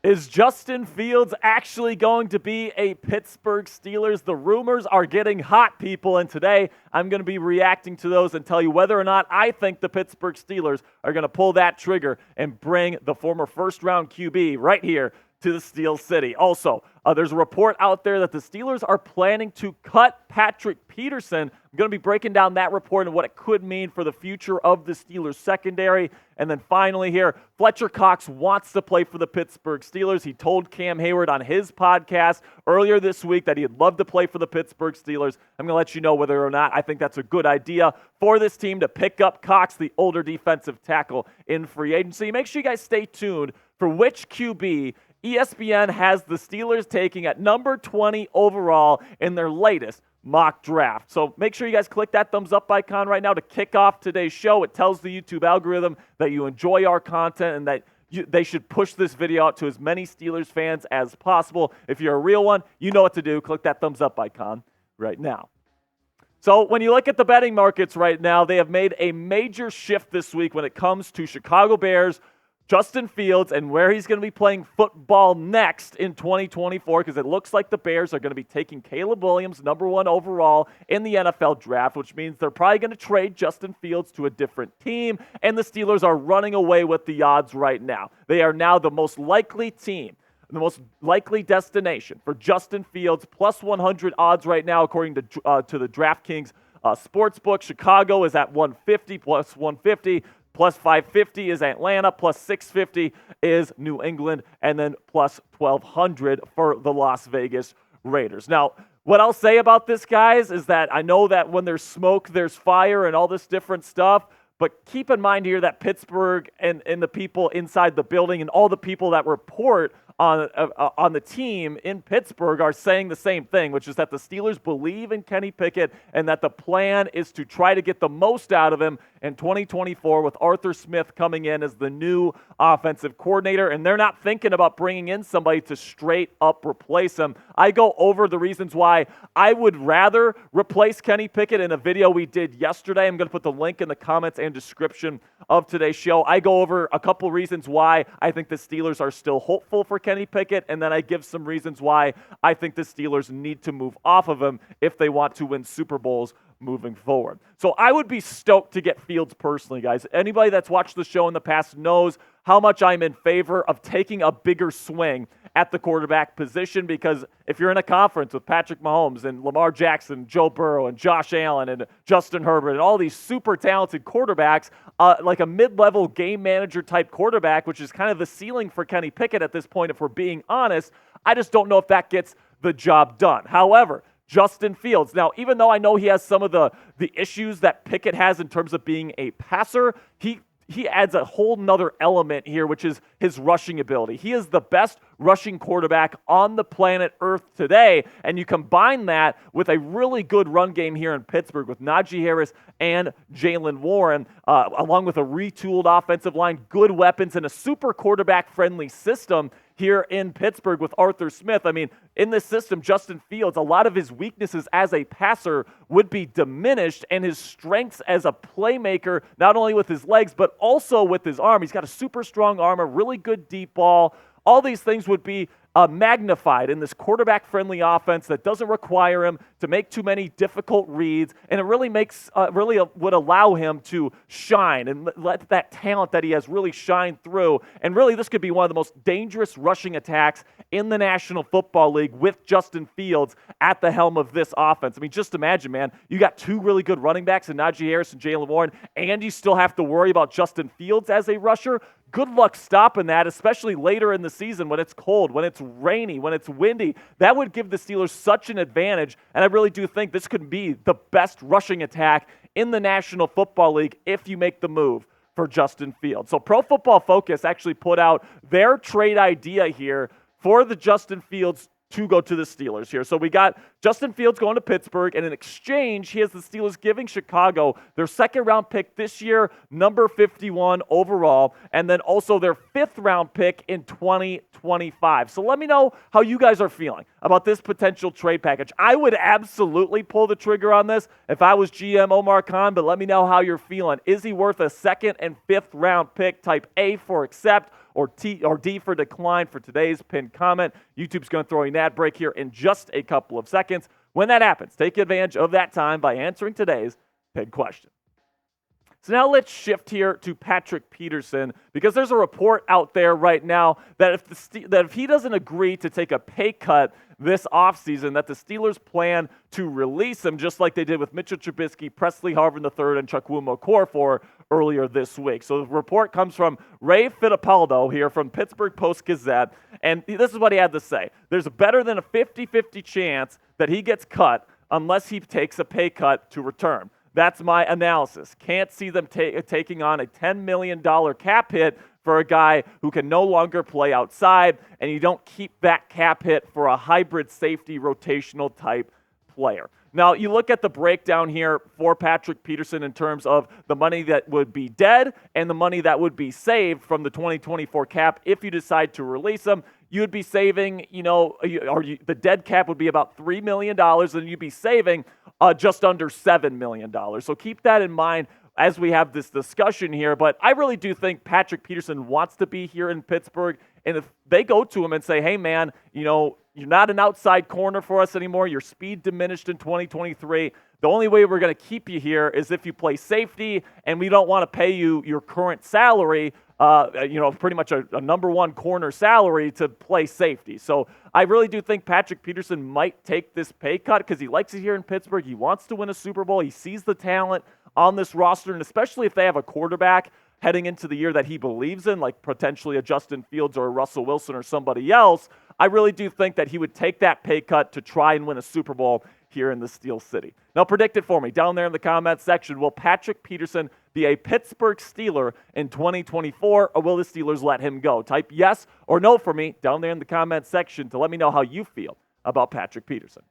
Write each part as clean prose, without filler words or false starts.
Is Justin Fields actually going to be a Pittsburgh Steelers? The rumors are getting hot, people, and today I'm going to be reacting to those and tell you whether or not I think the Pittsburgh Steelers are going to pull that trigger and bring the former first-round QB right here to the Steel City. Also, there's a report out there that the Steelers are planning to cut Patrick Peterson. I'm going to be breaking down that report and what it could mean for the future of the Steelers secondary. And then finally here, Fletcher Cox wants to play for the Pittsburgh Steelers. He told Cam Hayward on his podcast earlier this week that he'd love to play for the Pittsburgh Steelers. I'm going to let you know whether or not I think that's a good idea for this team to pick up Cox, the older defensive tackle, in free agency. Make sure you guys stay tuned for which QB ESPN has the Steelers taking at number 20 overall in their latest mock draft. So make sure you guys click that thumbs up icon right now to kick off today's show. It tells the YouTube algorithm that you enjoy our content and that they should push this video out to as many Steelers fans as possible. If you're a real one, you know what to do. Click that thumbs up icon right now. So when you look at the betting markets right now, they have made a major shift this week when it comes to Chicago Bears, Justin Fields, and where he's going to be playing football next in 2024, because it looks like the Bears are going to be taking Caleb Williams, number 1 overall in the NFL draft, which means they're probably going to trade Justin Fields to a different team, and the Steelers are running away with the odds right now. They are now the most likely team, the most likely destination for Justin Fields, plus 100 odds right now, according to the DraftKings Sportsbook. Chicago is at 150, plus 150. Plus 550 is Atlanta, plus 650 is New England, and then plus 1,200 for the Las Vegas Raiders. Now, what I'll say about this, guys, is that I know that when there's smoke, there's fire and all this different stuff, but keep in mind here that Pittsburgh and the people inside the building and all the people that report on the team in Pittsburgh are saying the same thing, which is that the Steelers believe in Kenny Pickett and that the plan is to try to get the most out of him in 2024 with Arthur Smith coming in as the new offensive coordinator, and they're not thinking about bringing in somebody to straight up replace him. I go over the reasons why I would rather replace Kenny Pickett in a video we did yesterday. I'm going to put the link in the comments and description of today's show. I go over a couple reasons why I think the Steelers are still hopeful for Kenny Pickett, and then I give some reasons why I think the Steelers need to move off of him if they want to win Super Bowls moving forward. So I would be stoked to get Fields personally, guys. Anybody that's watched the show in the past knows how much I'm in favor of taking a bigger swing at the quarterback position, because if you're in a conference with Patrick Mahomes and Lamar Jackson, Joe Burrow and Josh Allen and Justin Herbert and all these super talented quarterbacks, like a mid-level game manager type quarterback, which is kind of the ceiling for Kenny Pickett at this point, if we're being honest, I just don't know if that gets the job done. However, Justin Fields. Now, even though I know he has some of the issues that Pickett has in terms of being a passer, he adds a whole nother element here, which is his rushing ability. He is the best rushing quarterback on the planet Earth today, and you combine that with a really good run game here in Pittsburgh with Najee Harris and Jaylen Warren, along with a retooled offensive line, good weapons, and a super quarterback-friendly system here in Pittsburgh with Arthur Smith. I mean, in this system, Justin Fields, a lot of his weaknesses as a passer would be diminished, and his strengths as a playmaker, not only with his legs, but also with his arm. He's got a super strong arm, a really good deep ball. All these things would be magnified in this quarterback-friendly offense that doesn't require him to make too many difficult reads, and it really would allow him to shine and let that talent that he has really shine through. And really, this could be one of the most dangerous rushing attacks in the National Football League with Justin Fields at the helm of this offense. I mean, just imagine, man, you got two really good running backs in Najee Harris and Jaylen Warren, and you still have to worry about Justin Fields as a rusher. Good luck stopping that, especially later in the season when it's cold, when it's rainy, when it's windy. That would give the Steelers such an advantage, and I really do think this could be the best rushing attack in the National Football League if you make the move for Justin Fields. So Pro Football Focus actually put out their trade idea here for the Justin Fields to go to the Steelers here. So we got Justin Fields going to Pittsburgh, and in exchange, he has the Steelers giving Chicago their second-round pick this year, number 51 overall, and then also their fifth-round pick in 2025. So let me know how you guys are feeling about this potential trade package. I would absolutely pull the trigger on this if I was GM Omar Khan, but let me know how you're feeling. Is he worth a second and fifth-round pick type A for accept? or D for decline for today's pinned comment. YouTube's going to throw an ad break here in just a couple of seconds. When that happens, take advantage of that time by answering today's pinned question. So now let's shift here to Patrick Peterson, because there's a report out there right now that if he doesn't agree to take a pay cut this offseason, that the Steelers plan to release him, just like they did with Mitchell Trubisky, Presley Harvin III, and Chukwuma Okorafor earlier this week. So the report comes from Ray Fittipaldo here from Pittsburgh Post-Gazette, and this is what he had to say. There's better than a 50-50 chance that he gets cut unless he takes a pay cut to return. That's my analysis. Can't see them taking on a $10 million cap hit for a guy who can no longer play outside, and you don't keep that cap hit for a hybrid safety rotational type player. Now, you look at the breakdown here for Patrick Peterson in terms of the money that would be dead and the money that would be saved from the 2024 cap if you decide to release him. You'd be saving, the dead cap would be about $3 million, and you'd be saving just under $7 million. So keep that in mind as we have this discussion here. But I really do think Patrick Peterson wants to be here in Pittsburgh. And if they go to him and say, hey, man, you're not an outside corner for us anymore. Your speed diminished in 2023. The only way we're going to keep you here is if you play safety, and we don't want to pay you your current salary, pretty much a number one corner salary to play safety. So I really do think Patrick Peterson might take this pay cut because he likes it here in Pittsburgh. He wants to win a Super Bowl. He sees the talent on this roster, and especially if they have a quarterback heading into the year that he believes in, like potentially a Justin Fields or a Russell Wilson or somebody else, I really do think that he would take that pay cut to try and win a Super Bowl here in the Steel City. Now predict it for me down there in the comments section. Will Patrick Peterson be a Pittsburgh Steeler in 2024, or will the Steelers let him go? Type yes or no for me down there in the comments section to let me know how you feel about Patrick Peterson.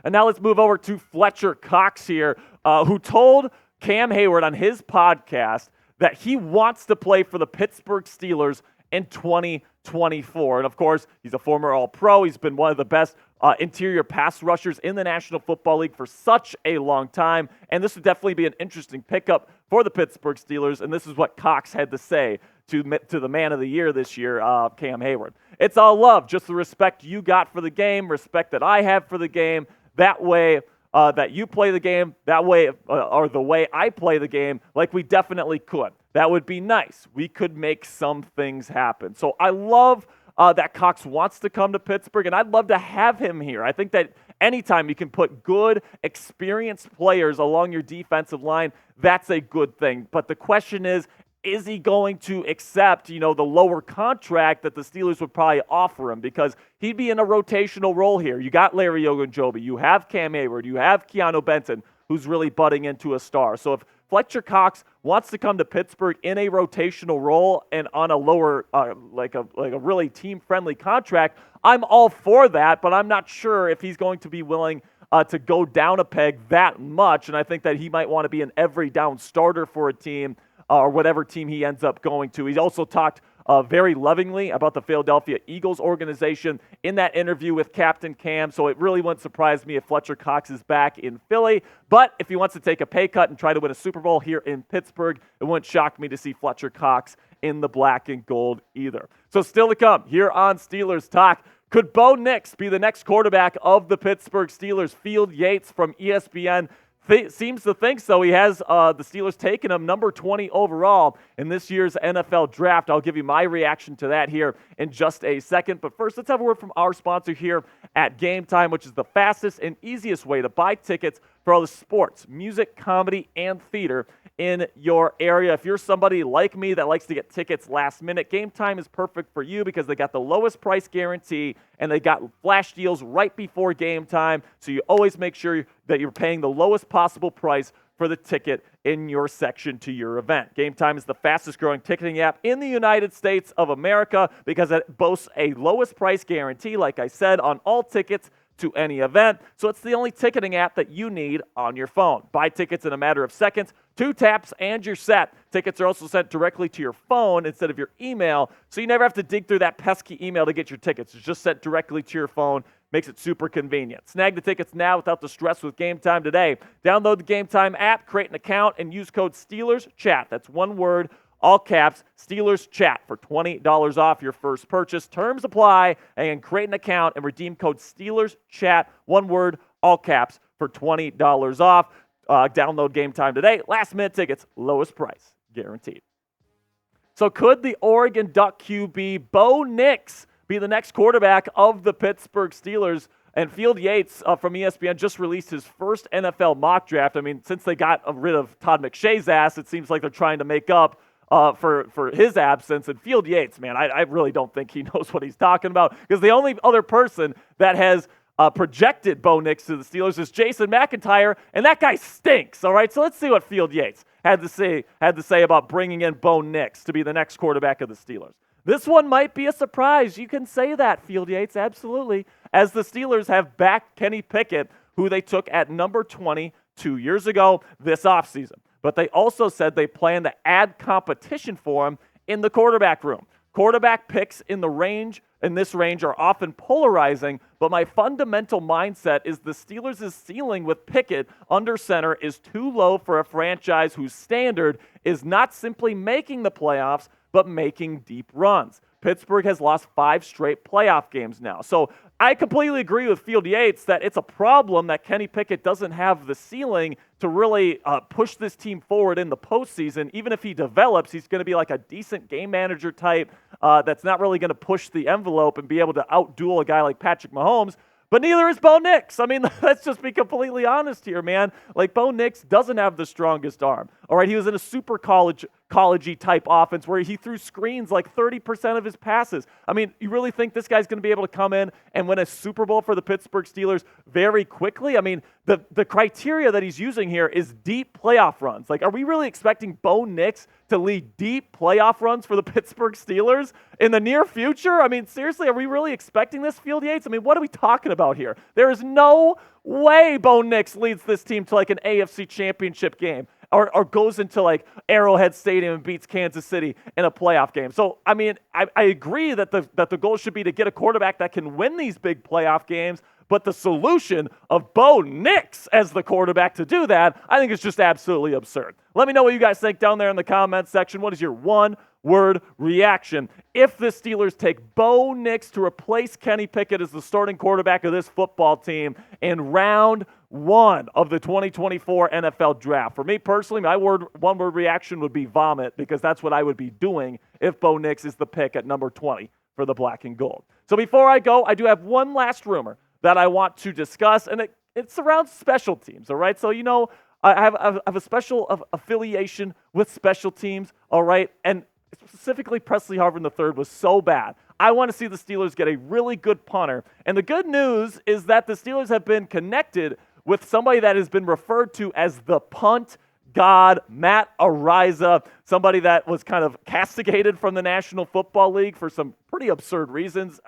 And now let's move over to Fletcher Cox here, who told Cam Hayward on his podcast that he wants to play for the Pittsburgh Steelers in 2024. And of course, he's a former All-Pro. He's been one of the best interior pass rushers in the National Football League for such a long time. And this would definitely be an interesting pickup for the Pittsburgh Steelers. And this is what Cox had to say to the man of the year this year, Cam Hayward. It's all love, just the respect you got for the game, respect that I have for the game. That way, that you play the game, that way, or the way I play the game, like we definitely could. That would be nice. We could make some things happen. So I love that Cox wants to come to Pittsburgh, and I'd love to have him here. I think that anytime you can put good, experienced players along your defensive line, that's a good thing. But the question is he going to accept, the lower contract that the Steelers would probably offer him? Because he'd be in a rotational role here. You got Larry Ogunjobi, you have Cam Hayward, you have Keanu Benton, who's really budding into a star. So if Fletcher Cox wants to come to Pittsburgh in a rotational role and on a lower, like a really team-friendly contract, I'm all for that, but I'm not sure if he's going to be willing to go down a peg that much, and I think that he might want to be an every down starter for a team or whatever team he ends up going to. He's also talked very lovingly about the Philadelphia Eagles organization in that interview with Captain Cam, so it really wouldn't surprise me if Fletcher Cox is back in Philly. But if he wants to take a pay cut and try to win a Super Bowl here in Pittsburgh, it wouldn't shock me to see Fletcher Cox in the black and gold either. So still to come here on Steelers Talk, could Bo Nix be the next quarterback of the Pittsburgh Steelers? Field Yates from ESPN seems to think so. He has the Steelers taking him number 20 overall in this year's NFL draft. I'll give you my reaction to that here in just a second. But first, let's have a word from our sponsor here at Game Time, which is the fastest and easiest way to buy tickets for all the sports, music, comedy, and theater in your area. If you're somebody like me that likes to get tickets last minute, Game Time is perfect for you because they got the lowest price guarantee and they got flash deals right before game time. So you always make sure that you're paying the lowest possible price for the ticket in your section to your event. Game Time is the fastest growing ticketing app in the United States of America because it boasts a lowest price guarantee, like I said, on all tickets to any event. So it's the only ticketing app that you need on your phone. Buy tickets in a matter of seconds, 2 taps, and you're set. Tickets are also sent directly to your phone instead of your email, so you never have to dig through that pesky email to get your tickets. It's just sent directly to your phone. Makes it super convenient. Snag the tickets now without the stress with Game Time today. Download the Game Time app, create an account, and use code SteelersChat. That's one word, all caps, Steelers Chat for $20 off your first purchase. Terms apply, and create an account and redeem code Steelers Chat, one word, all caps, for $20 off. Download Game Time today. Last minute tickets, lowest price, guaranteed. So could the Oregon Duck QB Bo Nix be the next quarterback of the Pittsburgh Steelers? And Field Yates from ESPN just released his first NFL mock draft. I mean, since they got rid of Todd McShay's ass, it seems like they're trying to make up for his absence. And Field Yates, man, I really don't think he knows what he's talking about, because the only other person that has projected Bo Nix to the Steelers is Jason McIntyre, and that guy stinks, all right? So let's see what Field Yates had to say about bringing in Bo Nix to be the next quarterback of the Steelers. This one might be a surprise. You can say that, Field Yates, absolutely, as the Steelers have backed Kenny Pickett, who they took at number 20 2 years ago this offseason. But they also said they plan to add competition for him in the quarterback room. Quarterback picks in this range are often polarizing, but my fundamental mindset is the Steelers' ceiling with Pickett under center is too low for a franchise whose standard is not simply making the playoffs, but making deep runs. Pittsburgh has lost 5 straight playoff games now. So I completely agree with Field Yates that it's a problem that Kenny Pickett doesn't have the ceiling to really push this team forward in the postseason. Even if he develops, he's going to be like a decent game manager type that's not really going to push the envelope and be able to outduel a guy like Patrick Mahomes. But neither is Bo Nix. I mean, let's just be completely honest here, man. Like, Bo Nix doesn't have the strongest arm. All right, he was in a super college-y type offense where he threw screens like 30% of his passes. I mean, you really think this guy's going to be able to come in and win a Super Bowl for the Pittsburgh Steelers very quickly? I mean, the criteria that he's using here is deep playoff runs. Like, are we really expecting Bo Nix to lead deep playoff runs for the Pittsburgh Steelers in the near future? I mean, seriously, are we really expecting this, Field Yates? I mean, what are we talking about here? There is no way Bo Nix leads this team to like an AFC championship game or goes into like Arrowhead Stadium and beats Kansas City in a playoff game. So, I mean, I agree that the goal should be to get a quarterback that can win these big playoff games, but the solution of Bo Nix as the quarterback to do that, I think is just absolutely absurd. Let me know what you guys think down there in the comments section. What is your one-word reaction if the Steelers take Bo Nix to replace Kenny Pickett as the starting quarterback of this football team in round 1 of the 2024 NFL Draft? For me personally, my one-word reaction would be vomit, because that's what I would be doing if Bo Nix is the pick at number 20 for the black and gold. So before I go, I do have one last rumor that I want to discuss, and it's around special teams, all right? So, you know, I have a special affiliation with special teams, all right? And specifically Presley Harvin III was so bad. I want to see the Steelers get a really good punter. And the good news is that the Steelers have been connected with somebody that has been referred to as the punt god, Matt Arisa, somebody that was kind of castigated from the National Football League for some pretty absurd reasons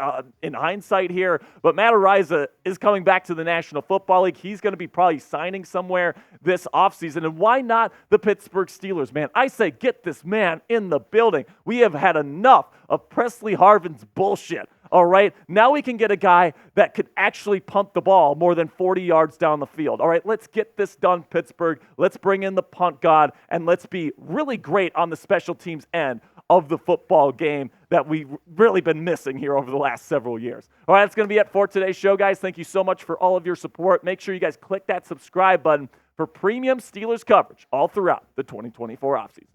in hindsight here. But Matt Arisa is coming back to the National Football League. He's going to be probably signing somewhere this offseason. And why not the Pittsburgh Steelers, man? I say get this man in the building. We have had enough of Presley Harvin's bullshit. All right, now we can get a guy that could actually punt the ball more than 40 yards down the field. All right, let's get this done, Pittsburgh. Let's bring in the punt god, and let's be really great on the special teams end of the football game that we've really been missing here over the last several years. All right, that's going to be it for today's show, guys. Thank you so much for all of your support. Make sure you guys click that subscribe button for premium Steelers coverage all throughout the 2024 offseason.